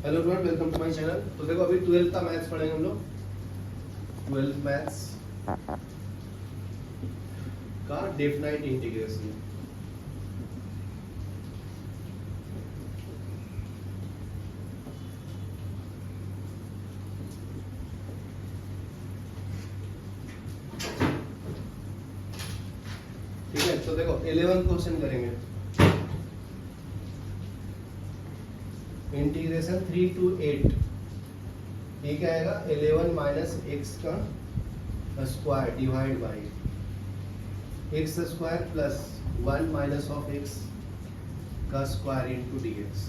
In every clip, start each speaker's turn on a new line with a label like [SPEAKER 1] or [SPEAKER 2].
[SPEAKER 1] Hello everyone, welcome to my channel. तो देखो अभी 12th का मैथ्स पढ़ेंगे हम लोग। 12th मैथ्स का डेफिनाइट इंटीग्रेशन। ठीक है, तो देखो 11th क्वेश्चन करेंगे। इंटीग्रेशन 3 to 8, ये क्या आएगा? 11 माइनस एक्स का square divide by x square plus 1 minus of x का स्क्वायर इंटू डी एक्स।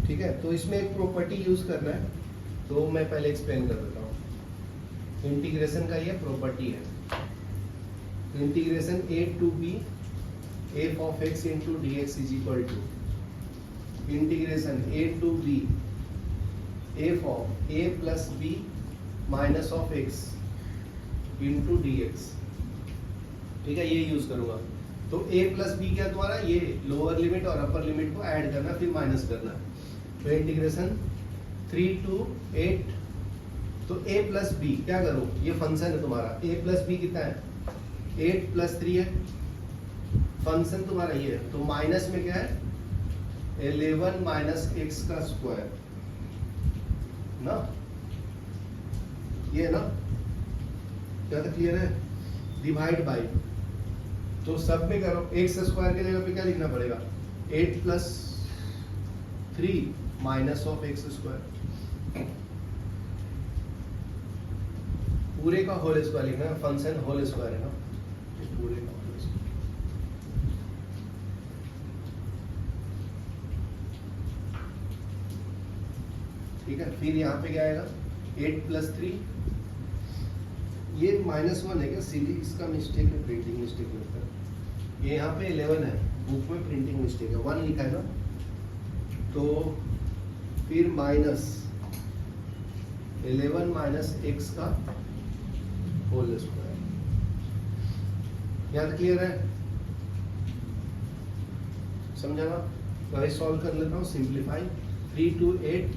[SPEAKER 1] ठीक है, तो इसमें एक प्रॉपर्टी यूज करना है, तो मैं पहले एक्सप्लेन कर देता हूँ। इंटीग्रेशन का ये प्रॉपर्टी है, integration a to b f of x into d x is equal to integration a to b f of a plus b minus of x into d x. ठीक है, ये use करूंगा। तो a plus b क्या तुम्हारा? ये lower limit और upper limit को ऐड करना, फिर माइनस करना। तो इंटीग्रेशन 3 to 8, तो a प्लस b क्या करूं? ये फंक्शन है तुम्हारा, a प्लस b कितना है? 8 प्लस 3 है। फंक्शन तुम्हारा ये है, तो माइनस में क्या है? 11 माइनस एक्स का स्क्वायर ना, ये ना, क्या तो क्लियर है? डिवाइड बाई, तो सब में करो एक्स स्क्वायर के जगह पे क्या लिखना पड़ेगा? 8 plus 3 minus of x square, पूरे का होल स्क्वायर लिखना है। फंक्शन होल स्क्वायर है ना, पूरे का होल स्क्वायर। ठीक है, फिर यहाँ पे क्या आएगा? 8 प्लस 3, ये -1 है क्या? सीधी इसका मिस्टेक है, प्रिंटिंग मिस्टेक लगता है। ये यहाँ पे 11 है, बुक में प्रिंटिंग मिस्टेक है, 1 लिखा है ना। तो फिर माइनस 11 माइनस एक्स का होल स्क्वायर। यहाँ तक क्लियर है? समझा ना? तो सॉल्व कर लेता हूँ, सिंप्लीफाई। 3 to 8,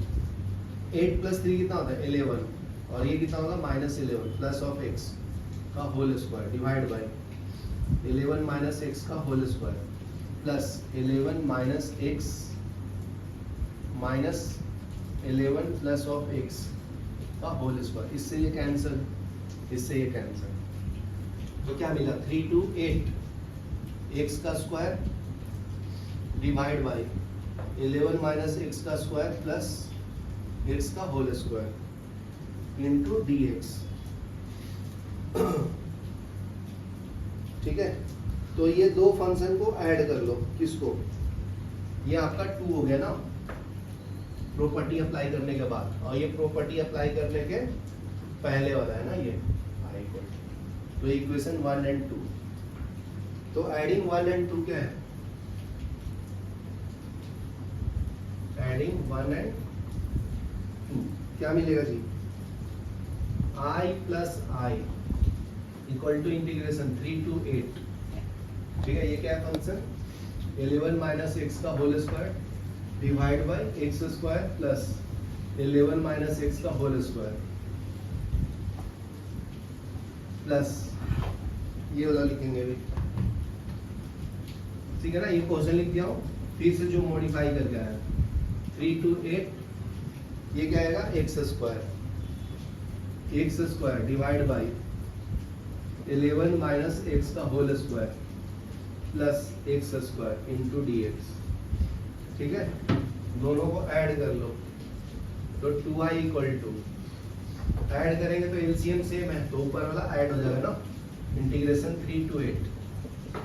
[SPEAKER 1] 8 प्लस 3 कितना होता है? 11, और ये कितना होगा? -11 प्लस ऑफ एक्स का whole square divide by 11 minus x का whole square plus 11 minus x minus 11 plus of x का होल स्क्वायर। इससे ये कैंसिल, इससे ये कैंसिल। तो क्या मिला? 3 to 8 एक्स का square divide by 11 minus x का स्क्वायर प्लस एक्स का whole square into d x. ठीक है, तो ये दो फंक्शन को ऐड कर लो। किसको? ये आपका 2 हो गया ना, प्रॉपर्टी अप्लाई करने के बाद, और ये प्रॉपर्टी अप्लाई करने के पहले वाला है ना, ये i इक्वल। तो इक्वेशन 1 and 2, तो एडिंग 1 and 2 क्या है? एडिंग 1 and 2 क्या मिलेगा जी? i plus I equal to integration 3 to 8। ठीक है, ये क्या है फंक्शन? 11 माइनस एक्स का whole square divide by x square plus 11 minus x का होल स्क्वायर प्लस ये वाला लिखेंगे अभी। ठीक है ना, ये क्वेश्चन लिख दिया हूँ, फिर से जो मॉडिफाई करके आया 3 to 8, ये क्या आएगा? X square divide by 11 minus x का whole square plus x square into d x. ठीक है, दोनों को ऐड कर लो, तो 2i इक्वल टू, ऐड करेंगे तो एलसीएम सेम है, तो ऊपर वाला ऐड हो जाएगा ना। इंटीग्रेशन 3 to 8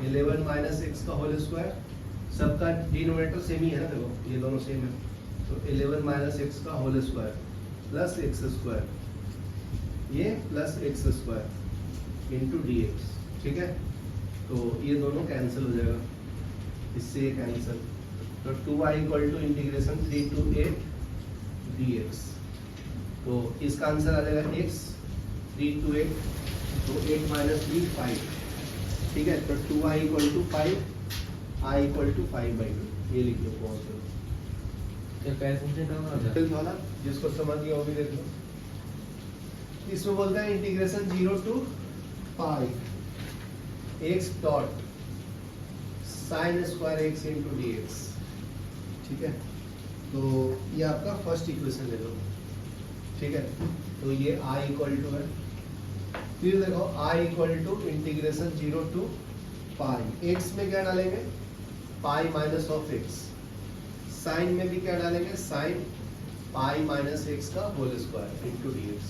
[SPEAKER 1] 11 माइनस एक्स का होल स्क्वायर, सबका डिनोमिनेटर सेम ही है ना, देखो ये दोनों सेम है। तो 11 माइनस एक्स का whole square plus x square, ये plus x square into d x. ठीक है, तो ये दोनों कैंसिल हो जाएगा, इससे ये कैंसिल। तो 2i equal to integration 3 to 8 d x. तो इसका आंसर आ जाएगा x 3 to 8, तो 8 माइनस 3 5। ठीक है, तो 2i equal to 5, i equal to 5/2, ये लिख लो। जटिल वाला जिसको समझ गया वो भी देख लो। इसमें बोलता है integration 0 to pi x dot sine square x into d x. ठीक है, तो ये आपका फर्स्ट इक्वेशन ले लो। ठीक है, तो ये i इक्वल टू है, फिर देखो i equal to integration 0 to pi, x में क्या डालेंगे पाई माइनस ऑफ x, साइन में भी क्या डालेंगे साइन पाई माइनस x का whole square into d x.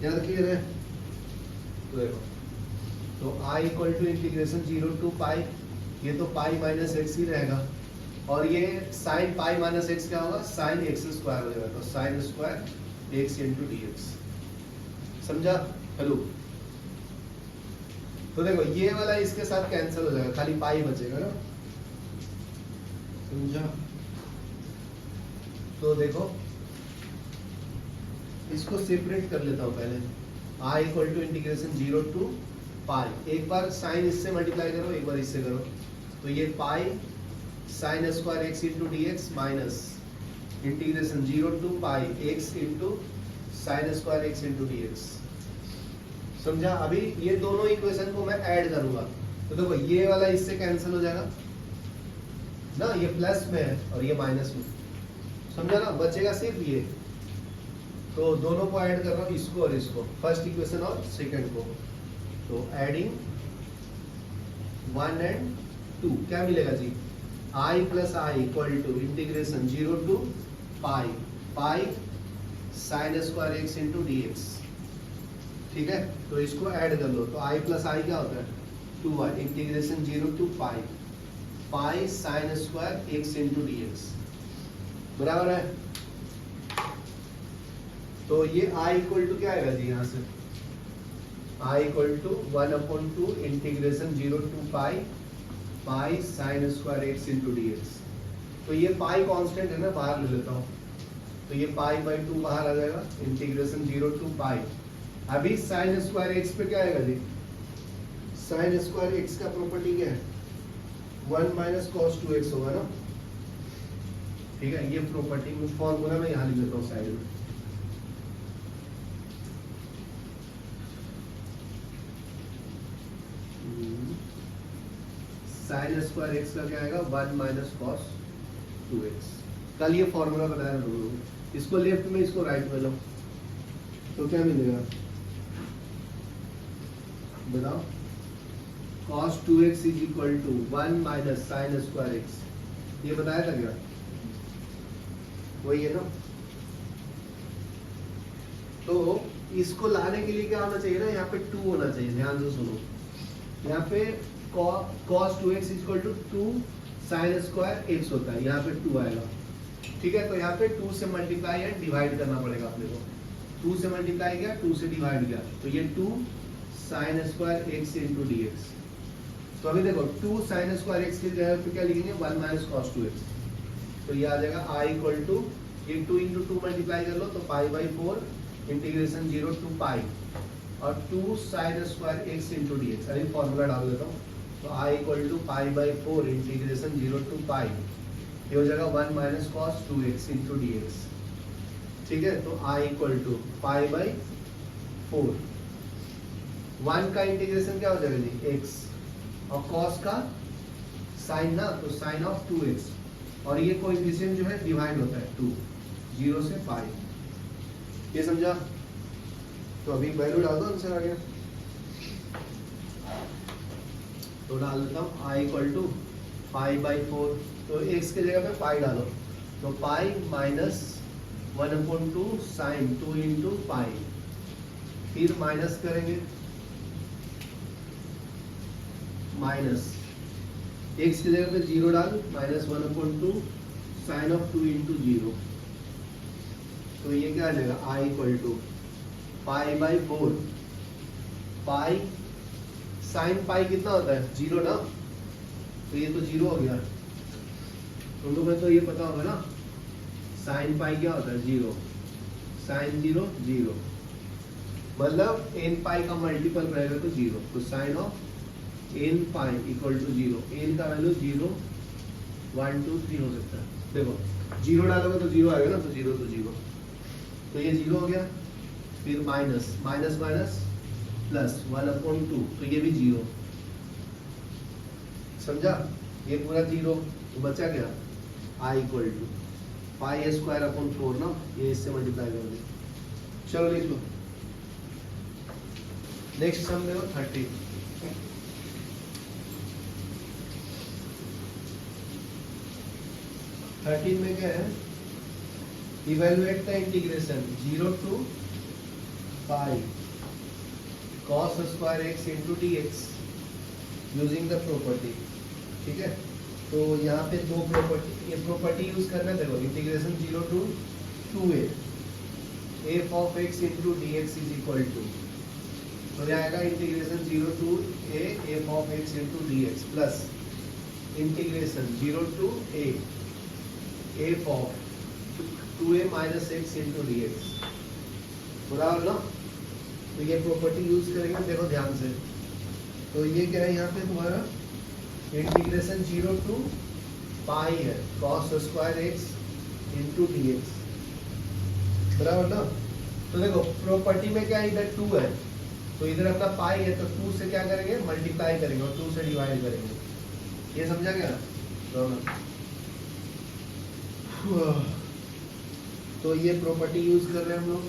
[SPEAKER 1] याद क्लियर है? तो देखो, तो i equal to integration 0 to pi, ये तो पाई माइनस एक्स ही रहेगा, और ये साइन पाई माइनस एक्स क्या होगा साइन एक्स स्क्वायर हो जाएगा, तो sign square x into d x. समझा? हेलो, तो देखो ये वाला इसके साथ कैंसिल हो जाएगा, खाली पाई बचेगा ना। समझा? तो देखो इसको सेपरेट कर लेता हूं पहले, i equal to integration 0 to pi, एक बार साइन इससे मल्टीप्लाई करो, एक बार इससे करो, तो ये pi sine square x into d x minus integration 0 to pi x into sine square x into d x. समझा? अभी ये दोनों इक्वेशन को मैं ऐड करूंगा, तो देखो ये वाला इससे कैंसिल हो जाएगा ना, ये प्लस में है और ये माइनस में। समझा ना? बचेगा सिर्फ ये, तो दोनों को ऐड कर रहा हूँ, इसको और इसको, फर्स्ट इक्वेशन और सेकंड को। तो एडिंग 1 एंड 2 क्या मिलेगा जी, i plus I equal to integration 0 to pi pi sine square x into d x. ठीक है, तो इसको ऐड कर लो, तो i प्लस आई क्या होता है 2i integration 0 to pi pi sine square x into d x, बराबर है। तो ये i इक्वल टू क्या आएगा जी, यहाँ से i equal to 1/2 integration 0 to pi pi sine square x into d x. तो ये पाई कांस्टेंट है ना, बाहर ले लेता हूँ, तो ये पाई बाई 2 बाहर आ जाएगा, इंटीग्रेशन 0 टू पाई। अभी साइन स्क्वायर एक्स पे क्या आएगा जी, साइन स्क्वायर एक्स का प्रॉपर्टी क्या है 1 माइनस कॉस 2x होगा ना। ठीक है, ये प्रॉपर्टी में फॉर्मूला मैं यहाँ लिख लेता हूँ साइड में। साइन स्क्वायर एक्स का क्या आएगा 1 माइनस कॉस 2x। कल ये फॉर्मूला बताया था, इसको लेफ्ट में इसको राइट में लो, तो क्या मिलेगा बताओ, cos 2x is equal to 1 minus sine square x, ये बताया था क्या, वही है ना। तो इसको लाने के लिए क्या होना चाहिए ना, यहाँ पे 2 होना चाहिए, ध्यान से सुनो, यहाँ पे cos 2x equal to 2 sine square x होता है, यहाँ पे 2 आएगा। ठीक है, तो यहाँ पे 2 से मल्टीप्लाई एंड डिवाइड करना पड़ेगा अपने को, 2 से मल्टीप्लाई किया 2 से डिवाइड किया, तो ये 2 sine square x into d x. तो अभी देखो 2 साइन स्क्वायर एक्स की जगह पे क्या लिखेंगे 1 माइनस कॉस 2x, तो ये आ जाएगा i इक्वल टू, ये 2 इंटू 2 मल्टीप्लाई कर लो तो pi by 4 integration 0 to pi और 2 sine square x into d x. अभी फॉर्मूला डाल देता हूँ, तो i equal to pi by 4 integration 0 to pi, ये हो जाएगा 1 minus cos 2x into d x. ठीक है, तो i equal to pi by 4, 1 का इंटीग्रेशन क्या हो जाएगा जी x, और cos का साइन ना, तो साइन ऑफ 2x, और ये कोएफिशिएंट जो है डिवाइड होता है 2, 0 से पाई। ये समझा? तो अभी वैल्यू डाल दो, आंसर आ गया। तो डाल देता हूँ i equal to pi by 4, तो x के जगह पे पाई डालो, तो pi minus 1/2 sine 2 into pi, फिर माइनस करेंगे, माइनस x की जगह पे 0 डाल, माइनस 1/2 साइन ऑफ 2 इंटू 0, तो ये क्या आ जाएगा i equal to pi by 4, pi sine pi कितना होता है 0 ना, तो ये तो 0 हो गया। तुम लोगों तो ये पता होगा ना, साइन पाई क्या होता है 0, साइन 0 0, मतलब n पाई का मल्टीपल रहेगा तो 0, तो sine of n pi equal to 0, n का वैल्यू 0 1 2 3 हो सकता है। देखो जीरो डालोगे तो जीरो आएगा ना, तो जीरो, तो ये जीरो हो गया। फिर माइनस माइनस माइनस प्लस 1/2, तो ये भी जीरो, समझा? ये पूरा जीरो, तो बचा क्या? I equal to pi square upon 4 ना, ये इससे मल्टीप्लाई करोगे। चलो लिख लो। नेक्स्ट सम देखो 30। में क्या है? Evaluate the integration 0 to pi cos square x into d x using the property. ठीक है, तो यहाँ पे दो प्रॉपर्टी, ये प्रॉपर्टी यूज करना है। देखो integration 0 to 2a f of x into d x is equal to, तो यह आएगा integration 0 to a f of x into d x plus integration 0 to a f of 2a minus x into dx, बराबर ना? तो ये property use करेंगे, देखो ध्यान से। तो ये क्या है यहाँ पे तुम्हारा इंटीग्रेशन 0 to पाई है cos square x into dx, बराबर ना? तो देखो प्रॉपर्टी में क्या, इधर 2 है तो इधर अपना पाई है, तो 2 से क्या करेंगे? मल्टीप्लाई करेंगे और 2 से डिवाइड करेंगे। ये समझा क्या? तो ये प्रॉपर्टी यूज कर रहे हैं हम लोग,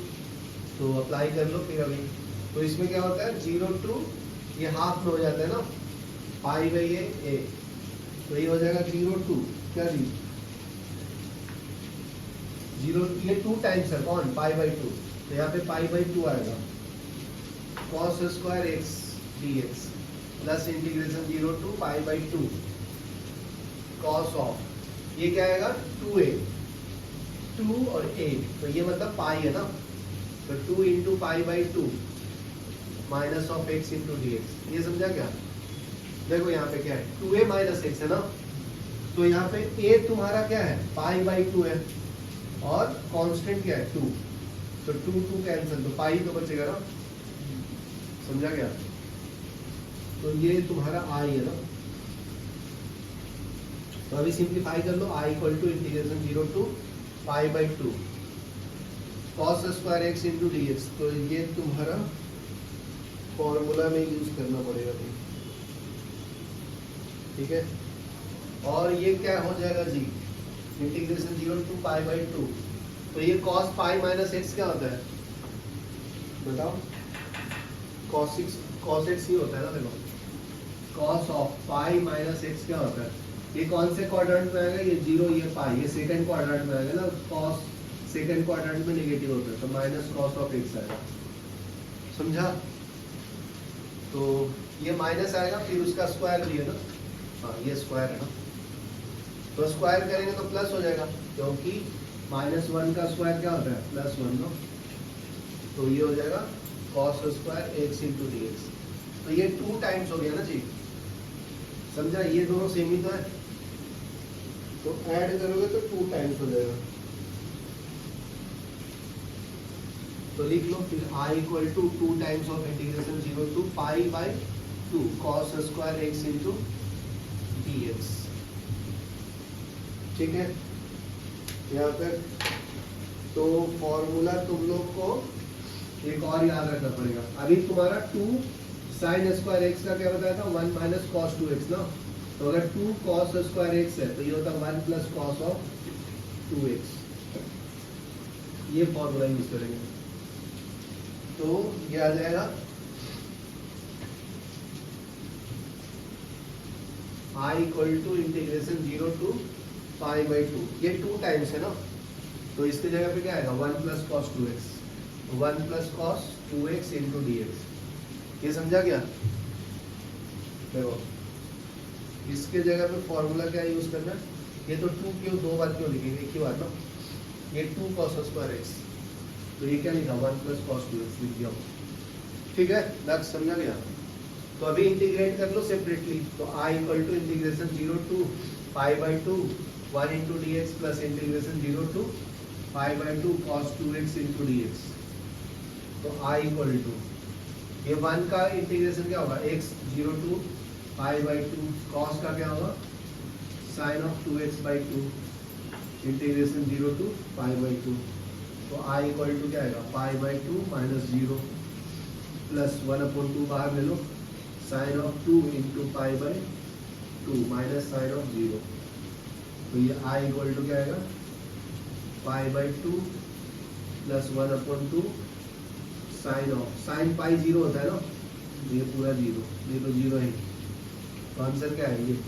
[SPEAKER 1] तो अप्लाई कर लो फिर अभी। तो इसमें क्या होता है? 0 to ये हाफ में हो जाता है ना, पाई बाई ए, तो ये हो जाएगा 0 to क्या जी 0, ये 2 टाइम्स है कौन? पाई बाई 2, तो यहाँ पे पाई बाई 2 आएगा cos square x dx plus integration 0 to pi by 2 cos of, ये क्या आएगा? 2a, 2 और 8, तो ये मतलब पाई है ना, तो 2 into pi by 2 minus of x into d x. ये समझा क्या? देखो यहाँ पे क्या है? 2a माइनस x है ना, तो यहाँ पे a तुम्हारा क्या है? पाई बाई 2 है और कांस्टेंट क्या है? 2, तो 2 कैंसिल, तो पाई तो बचेगा ना, समझा क्या? तो ये तुम्हारा आई है ना, तो अभी सिंप्लीफाई कर लो। I equal to integration 0 to pi by 2 cos square x into d x, तो ये तुम्हारा फॉर्मूला में यूज करना पड़ेगा भाई, ठीक है? और ये क्या हो जाएगा जी? इंटीग्रेशन 0 to पाई बाई 2, तो ये cos पाई माइनस x क्या होता है? बताओ। cos x ही होता है ना, देखो cos of pi minus x क्या होता है? ये कौन से क्वाड्रेंट में आएगा? ये 0, ये पाई, ये सेकंड क्वाड्रेंट में आएगा ना, cos सेकंड क्वाड्रेंट में नेगेटिव होता है, तो माइनस cos ऑफ x आएगा, समझा? तो ये माइनस आएगा, फिर उसका स्क्वायर भी है ना, हाँ ये स्क्वायर है ना, तो स्क्वायर करेंगे तो प्लस हो जाएगा, क्योंकि -1 का स्क्वायर क्या होता है? +1 ना, तो ये हो जाएगा cos square x into d x. तो ये 2 टाइम्स हो गया ना जी, समझा? ये दोनों सेम ही तो है, तो ऐड करोगे तो 2 टाइम्स हो जाएगा। तो लिख लो फिर i equal to 2 times of integration 0 to pi by 2 cos square x into d x, ठीक है? यहाँ तक तो फॉर्मूला तुम लोग को एक और याद रखना पड़ेगा। अभी तुम्हारा 2 साइन स्क्वायर x का क्या बताया था? 1 माइनस कॉस 2x ना, तो अगर 2 cos स्क्वायर x है तो ये होता है 1 प्लस कॉस ऑफ 2x, ये फॉर्मूला यूज करेंगे, तो ये आ जाएगा i equal to integration 0 to pi by 2, ये 2 टाइम्स है ना, तो इसकी जगह पे क्या आएगा? 1 plus cos 2x, 1 plus cos 2x into d x. ये समझा क्या? देखो इसके जगह पे फॉर्मूला क्या यूज करना है? ये तो 2 क्यों 2 बार क्यों लिखेंगे? एक ही बार ना, ये 2 cos स्क्वायर x, तो ये क्या लिखा? 1 प्लस कॉस 2x लिख दिया, ठीक है? लक्ष्य समझा गया? तो अभी इंटीग्रेट कर लो सेपरेटली, तो i equal to integration 0 to pi by 2 1 into d x plus integration 0 to pi by 2 cos 2x into d x, तो i इक्वल टू ये 1 का इंटीग्रेशन क्या होगा? x 0 to pi by 2 cos का क्या होगा? Sine of 2x by 2 integration 0 to pi by 2, तो आई equal to क्या आएगा पाई बाई 2 माइनस 0 प्लस 1/2 बाहर ले लो, sine of 2 into pi by 2 minus sine of 0, तो ये आई इक्वल टू क्या आएगा pi by 2 plus 1/2 sine of, sine pi 0 होता है ना, ये पूरा 0, ये तो 0 है, तो आंसर क्या है ये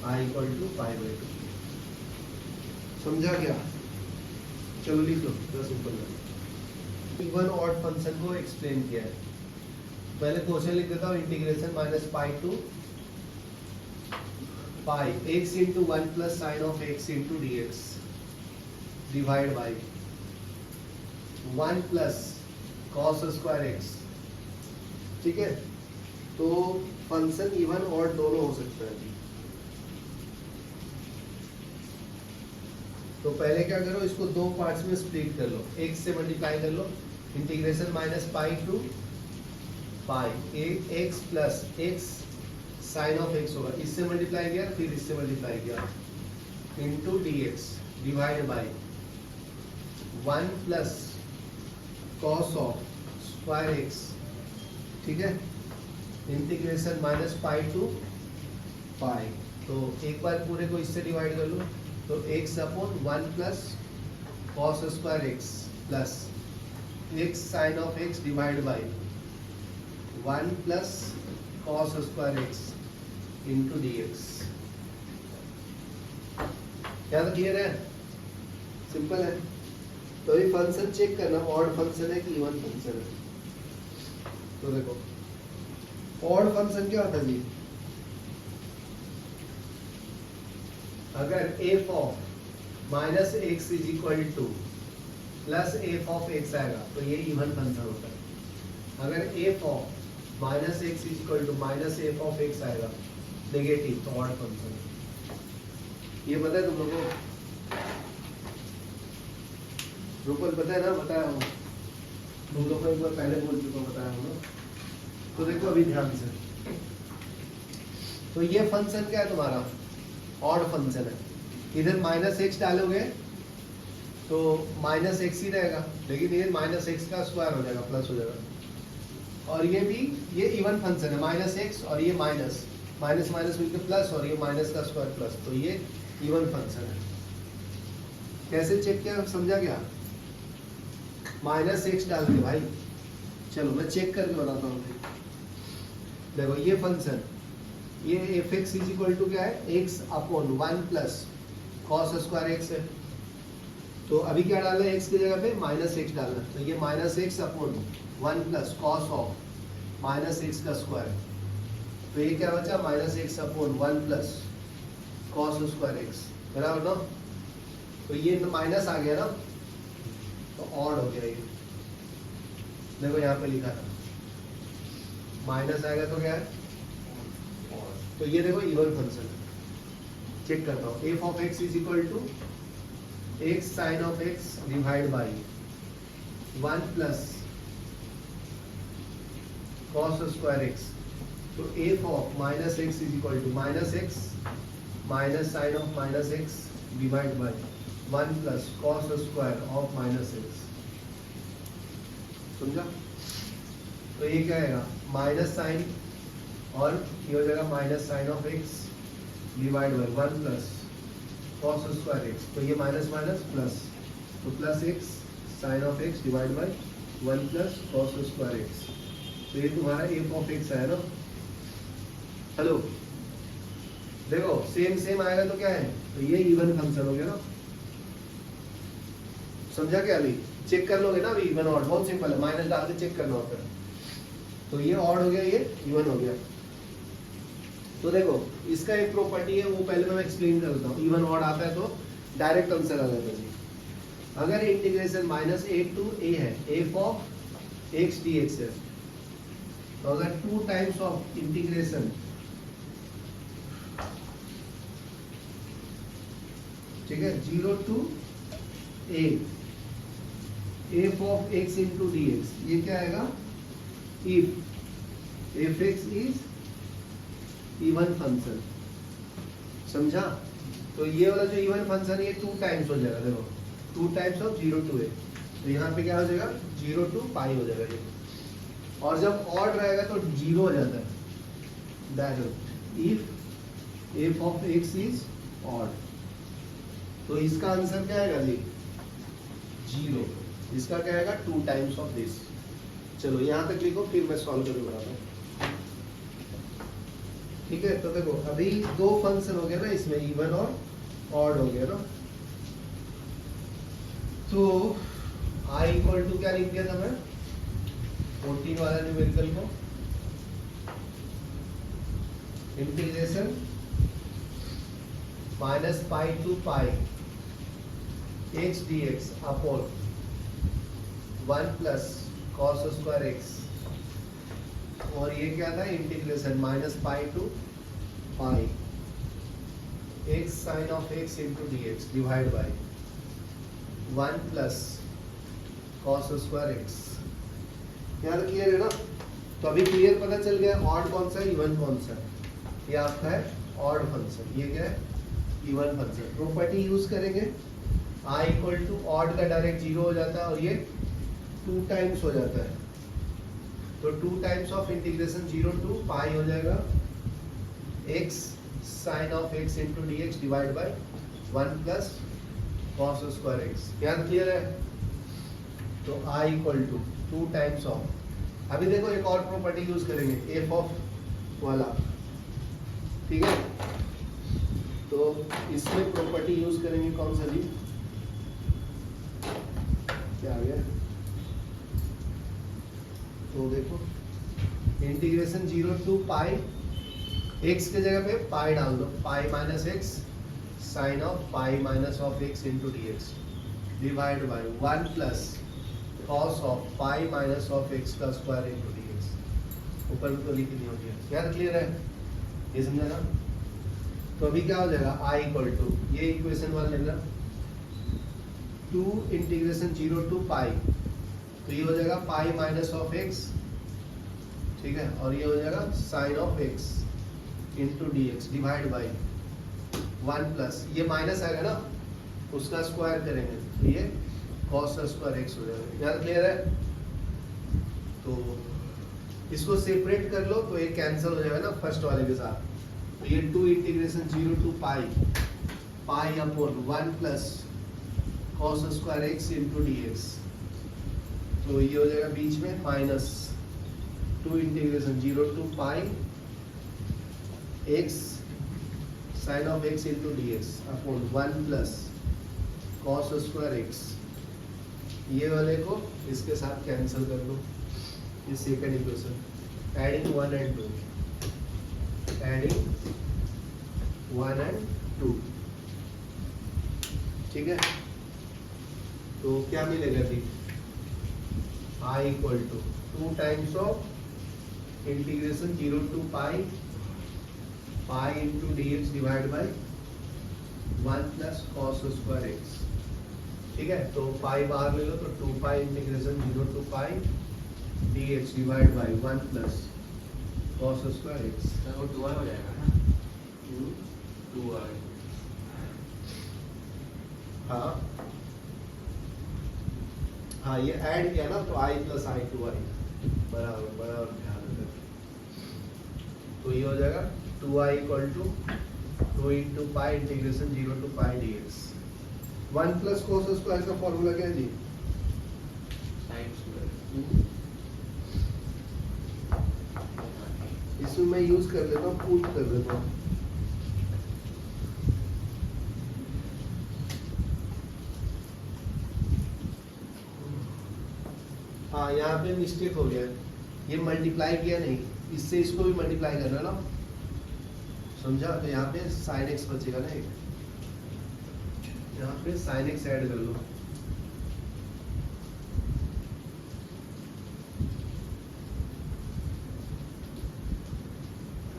[SPEAKER 1] I equal to pi by 2। समझा क्या? चलो लिख लो, बस सिंपल है। इवन ऑड फंक्शन को एक्सप्लेन किया है। पहले क्वेश्चन लिख देता हूँ, integration minus pi to pi x into 1 plus sine of x into d x divide by 1 plus cos square x. ठीक है, तो फंक्शन इवन ऑड दोनों हो सकता है। तो पहले क्या करो, इसको दो पार्ट्स में स्प्लिट कर लो, एक्स से मल्टीप्लाई कर लो, integration minus pi to pi x plus x sine of x होगा, इससे मल्टीप्लाई किया फिर इससे मल्टीप्लाई किया into d x divide by 1 plus cos of square x. ठीक है, integration minus pi to pi, तो एक बार पूरे को इससे डिवाइड कर लो, तो x upon 1 plus cos square x plus x sine of x divide by 1 plus cos square x into d x. क्या तो क्लियर है? सिंपल है। तो ये फंक्शन चेक करना, ऑड फंक्शन है कि इवन फंक्शन है। तो देखो ऑड फंक्शन क्या होता है जी, अगर f of minus x is equal to plus f of x आएगा तो ये इवन फंक्शन होता है। अगर f of minus x is equal to minus f of x आएगा नेगेटिव, तो ऑड फंक्शन। ये पता है तुम लोगों को? रूपल पता है ना? बताया हूँ तुम लोगों को, एक बार पहले बोल चुका हूँ, बताया हूँ। तो देखो अभी ध्यान से, तो ये फंक्शन क्या है तुम्हारा? ऑड फंक्शन है। इधर माइनस एक्स डालोगे तो माइनस एक्स ही रहेगा, लेकिन ये माइनस एक्स का स्क्वायर हो जाएगा, प्लस हो जाएगा। और ये भी ये इवन फंक्शन है, माइनस एक्स और ये माइनस माइनस माइनस मिलकर प्लस, और ये माइनस का स्क्वायर प्लस, तो ये इवन फंक्शन है। कैसे चेक किया, समझा क्या? माइनस एक्स डाल के भाई, चलो मैं चेक करके बताता हूँ। देखो ये फंक्शन, ये f x is equal to क्या है, x upon 1 plus cos square x है। तो अभी क्या डालना है, एक्स की जगह पे माइनस एक्स डालना है, तो ये minus x upon 1 plus cos of minus x का स्क्वायर। तो ये क्या बचा, minus x upon 1 plus cos square x, बराबर ना? तो ये माइनस आ गया ना, तो ऑड हो गया ये। देखो यहाँ पे लिखा था माइनस आएगा तो क्या है, तो ये देखो इवन फंक्शन है। चेक करता हूँ, f of x is equal to x sine of x divide by 1 plus cos square x. तो f of minus x is equal to minus x minus sine of minus x divide by 1 plus cos square of minus x. समझा? तो ये क्या आएगा, minus sign और ये हो जाएगा minus sine of x divide by 1 plus cos square x. तो ये माइनस माइनस प्लस, तो plus x sine of x divide by 1 plus cos square x. तो ये तुम्हारा एफ ऑफ एक्स है ना। हेलो, देखो सेम सेम आएगा तो क्या है, तो ये इवन फंक्शन हो गया ना। समझा क्या? अभी चेक कर लोगे ना, अभी इवन ऑड बहुत सिंपल है, माइनस डाल के चेक करना होता है। तो ये ऑड हो गया, ये इवन हो गया। तो देखो इसका एक प्रॉपर्टी है, वो पहले मैं एक्सप्लेन कर देता हूँ। इवन ऑड आता है तो डायरेक्ट आंसर आ जाता है। अगर इंटीग्रेशन माइनस ए टू ए है, F of x D x है, तो अगर 2 टाइम्स ऑफ इंटीग्रेशन, ठीक है, 0 to a f of x into d x, ये क्या आएगा, if f x is even function. समझा? तो ये वाला जो इवन फंक्शन है ये 2 टाइम्स हो जाएगा, देखो 2 टाइम्स ऑफ 0 to a, तो यहाँ पे क्या हो जाएगा 0 to पाई हो जाएगा ये, और जब ऑड रहेगा तो 0 हो जाता है, that if f of x is odd, तो इसका आंसर क्या आएगा जी 0, इसका क्या आएगा 2 टाइम्स ऑफ दिस। चलो यहाँ तक लिखो, फिर मैं सॉल्व करके बताता हूँ। ठीक है, तो देखो अभी 2 फंक्शन हो गया ना इसमें, इवन और ऑड हो गया ना, तो i इक्वल टू क्या लिख दिया था मैं 14 वाला न्यूमेरिकल को, integration minus pi to pi x dx upon 1 plus cos square x, और ये क्या था integration minus pi to pi x sine of x into d x divide by 1 plus cos square x. यहाँ तक clear है ना? तो अभी क्लियर पता चल गया ऑड कौन सा है, इवन कौन सा है। ये आपका है ऑड फंक्शन, ये क्या है इवन फंक्शन। प्रॉपर्टी यूज करेंगे, i इक्वल टू ऑड का डायरेक्ट 0 हो जाता है और ये 2 टाइम्स हो जाता है, तो 2 times of integration 0 to pi हो जाएगा x sine of x into d x divide by 1 plus cos square x. यहाँ क्लियर है? तो i equal to 2 times of, अभी देखो एक और प्रॉपर्टी यूज करेंगे f ऑफ वाला, ठीक है, तो इसमें प्रॉपर्टी यूज करेंगे कौन सा जी, क्या आ गया, तो देखो इंटीग्रेशन 0 टू पाई, x के जगह पे पाई डाल दो, pi minus x sine of pi minus of x into d x divide by 1 plus cos of pi minus of x का स्क्वायर इंटू डी एक्स। ऊपर भी तो लिख दी होती है, क्या क्लियर है, ये समझा ना? तो अभी क्या हो जाएगा i इक्वल टू, ये इक्वेशन वाला लेना 2 इंटीग्रेशन 0 टू पाई, तो ये हो जाएगा पाई माइनस ऑफ x, ठीक है, और ये हो जाएगा sine of x into d x divide by 1 plus, ये माइनस आएगा ना उसका स्क्वायर करेंगे, तो ये कॉस स्क्वायर x हो जाएगा। यार क्लियर है? तो इसको सेपरेट कर लो तो ये कैंसिल हो जाएगा ना फर्स्ट वाले के साथ, तो ये 2 integration 0 to pi pi upon 1 plus cos square x into d x, तो ये हो जाएगा बीच में minus 2 integration 0 to pi x sine of x into d x upon 1 plus cos square x, ये वाले को इसके साथ कैंसिल कर दो, ये second equation, adding 1 and 2, adding 1 and 2, ठीक है, तो क्या मिलेगा जी i equal to 2 times of integration 0 to pi pi into d x divide by 1 plus cos square x, ठीक है, तो पाई बाहर ले लो तो 2 pi integration 0 to pi d x divide by 1 plus cos square x,
[SPEAKER 2] वो 2i हो जाएगा ना, 2i,
[SPEAKER 1] हाँ हाँ, ये ऐड किया ना तो i प्लस i टू i बराबर बराबर ध्यान रखना, तो ये हो जाएगा 2i equal to 2 into pi integration 0 to pi d x. 1 plus cos square का फॉर्मूला क्या है जी?
[SPEAKER 2] साइन स्क्वायर,
[SPEAKER 1] इसमें मैं यूज कर लेता हूँ, पुट कर देता हूँ, हाँ यहाँ पे मिस्टेक हो गया, ये मल्टीप्लाई किया नहीं, इससे इसको भी मल्टीप्लाई करना ना, समझा? तो यहाँ पे साइन एक्स बचेगा ना, एक यहाँ पे साइन एक्स ऐड कर लो,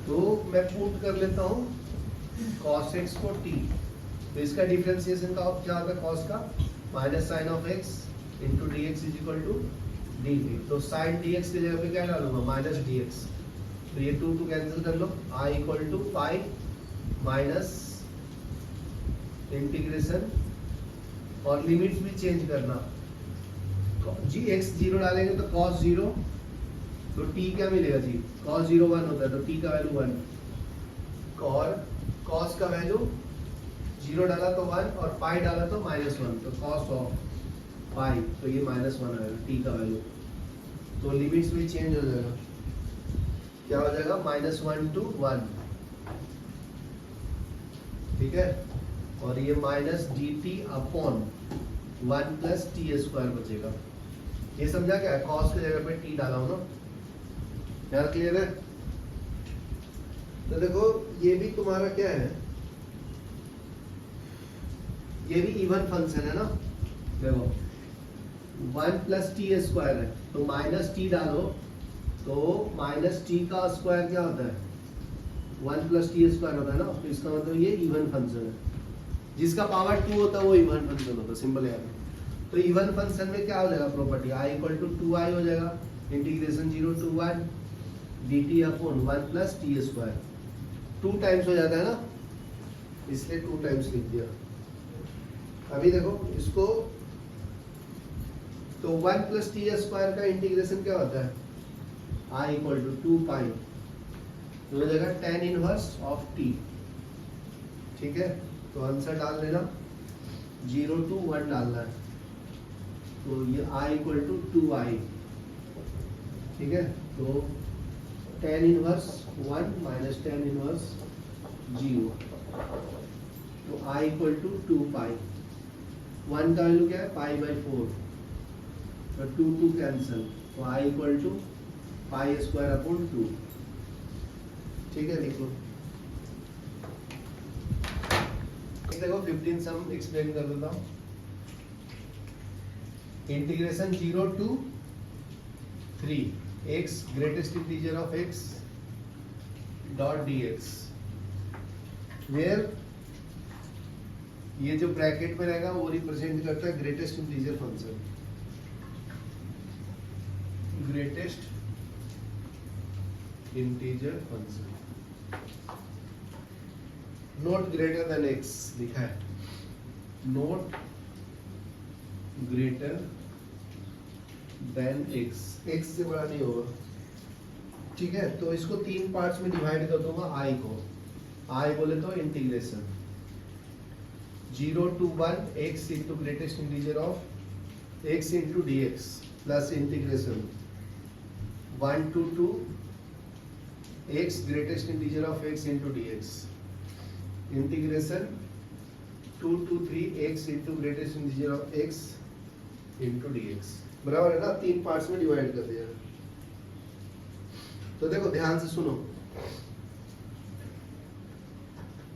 [SPEAKER 1] तो मैं पुट कर लेता हूँ cos x को t, तो इसका डिफरेंशिएशन का क्या होगा cos का, minus sine of x into d x is equal to d t, तो साइन डी एक्स की जगह पे क्या डालूंगा माइनस डी एक्स, तो ये 2 कैंसिल कर लो, i equal to pi minus integration और लिमिट्स भी चेंज करना। जी x 0 डालेंगे तो cos 0, तो t क्या मिलेगा जी, cos 0 1 होता है तो t का वैल्यू 1, और cos का वैल्यू 0 डाला तो 1 और पाई डाला तो -1, तो cos ऑफ पाई, तो ये -1 आएगा t का वैल्यू। तो लिमिट्स भी चेंज हो जाएगा, क्या हो जाएगा -1 to 1, ठीक है। और ये -dt upon 1 plus T square बचेगा। ये समझा क्या है, cos की जगह पे t डाला हूं ना, यार क्लियर है। तो देखो ये भी तुम्हारा क्या है, ये भी इवन फंक्शन है ना। देखो 1 प्लस टी स्क्वायर है तो माइनस टी डालो तो माइनस टी का स्क्वायर क्या होता है, 1 प्लस टी स्क्वायर होता है ना। तो इसका मतलब ये इवन फंक्शन है, जिसका पावर 2 होता है वो इवन फंक्शन होता है, सिंपल याद है। तो इवन फंक्शन में क्या हो जाएगा property, i equal to 2i हो जाएगा, integration 0 to 1 dt upon 1 plus T square, 2 times हो जाता है ना, इसलिए 2 टाइम्स लिख दिया। अभी देखो इसको, तो 1 प्लस टी स्क्वायर का इंटीग्रेशन क्या होता है, i इक्वल टू 2 पाई, तो हो जाएगा tan इनवर्स ऑफ t, ठीक है। तो आंसर डाल देना, 0 to 1 डालना है, तो ये i इक्वल टू 2i, ठीक है। तो tan inverse 1 minus tan inverse 0, तो i इक्वल टू 2 पाई, 1 का वैल्यू क्या है पाई बाई 4, तो 2 कैंसिल, तो i equal to pi square upon 2, ठीक है। देखो देखो 15 सम एक्सप्लेन कर देता हूँ। Integration 0 to 3 x greatest integer of x dot dx, where ये जो ब्रैकेट में रहेगा वो रिप्रेजेंट करता है greatest integer function, greatest integer function, not greater than x लिखा है, not greater than x, x से बड़ा नहीं होगा, ठीक है। तो इसको 3 पार्ट्स में डिवाइड कर दूंगा, i को, i बोले तो integration 0 to 1 x into greatest integer of x into dx plus integration 1 to 2 x greatest integer of x into dx, integration 2 to 3 x into greatest integer of x into dx, बराबर है ना। 3 parts में divide कर दिया। तो देखो ध्यान से सुनो,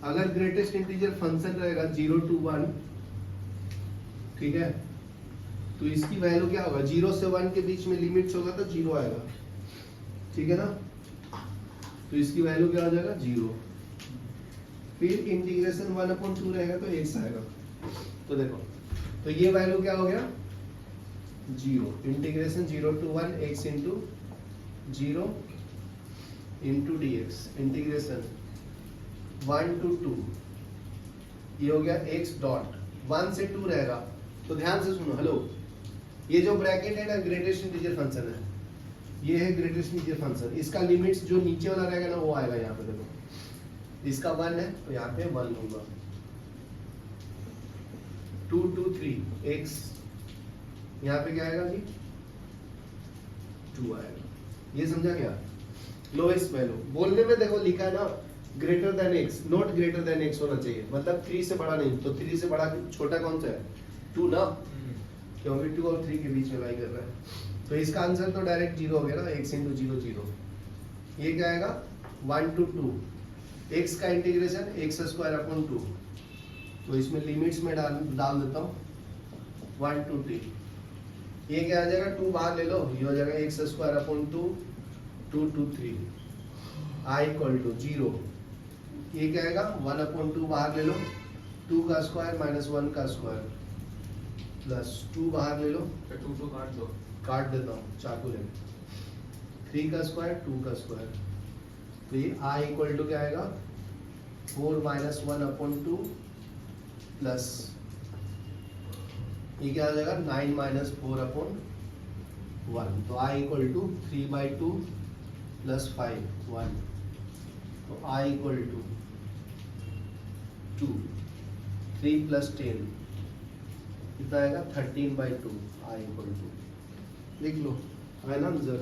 [SPEAKER 1] अगर ग्रेटेस्ट इंटीजर फंक्शन रहेगा 0 to 1, ठीक है, तो इसकी वैल्यू क्या होगा, 0 से 1 के बीच में लिमिट्स होगा तो 0 आएगा, ठीक है ना। तो इसकी वैल्यू क्या हो जाएगा 0, फिर इंटीग्रेशन 1/2 रहेगा तो x आएगा। तो देखो, तो ये वैल्यू क्या हो गया 0, integration 0 to 1 x into 0 into dx, integration 1 to 2, ये हो गया x डॉट 1 से 2 रहेगा। तो ध्यान से सुनो, हेलो, ये जो ब्रैकेट है ना ग्रेटेस्ट इंटीजर फंक्शन है, ये है ग्रेटेस्ट इंटीजर फंक्शन, इसका लिमिट्स जो नीचे वाला रहेगा ना वो आएगा यहाँ पे। देखो इसका 1 है तो यहाँ पे 1 लूंगा, 2 to 3 x, यहाँ पे क्या आएगा जी 2 आएगा। ये समझा क्या, लोएस्ट वैल्यू बोलने में देखो लिखा है ना greater than x, not greater than x होना चाहिए, मतलब 3 से बड़ा नहीं। तो 3 से बड़ा छोटा कौन सा है 2 ना, क्योंकि 2 और 3 के बीच में लाई कर रहा है। तो इसका आंसर तो डायरेक्ट 0 हो गया ना, x इंटू 0 0। ये क्या आएगा 1 to 2 x का इंटीग्रेशन x स्क्वायर अपॉन 2, तो इसमें लिमिट्स में डाल देता हूँ 1 to 3, ये क्या आ जाएगा 2 बाहर ले लो, ये हो जाएगा x square upon 2 2 to 3, i equal to 0, ये क्या आएगा 1/2 बाहर ले लो, 2 का स्क्वायर माइनस 1 का स्क्वायर प्लस 2 बाहर ले लो,
[SPEAKER 2] 2 तो काट दो,
[SPEAKER 1] काट देता हूँ चाकू ले, 3 का स्क्वायर 2 का स्क्वायर, तो ये i इक्वल टू क्या आएगा 4 - 1/2 प्लस ये क्या आ जाएगा 9 माइनस 4/1 तो I इक्वल टू 3/2 प्लस 5 1 तो I इक्वल टू 2 3 प्लस 10 कितना आएगा 13/2 I इक्वल टू लिख लो है ना आंसर।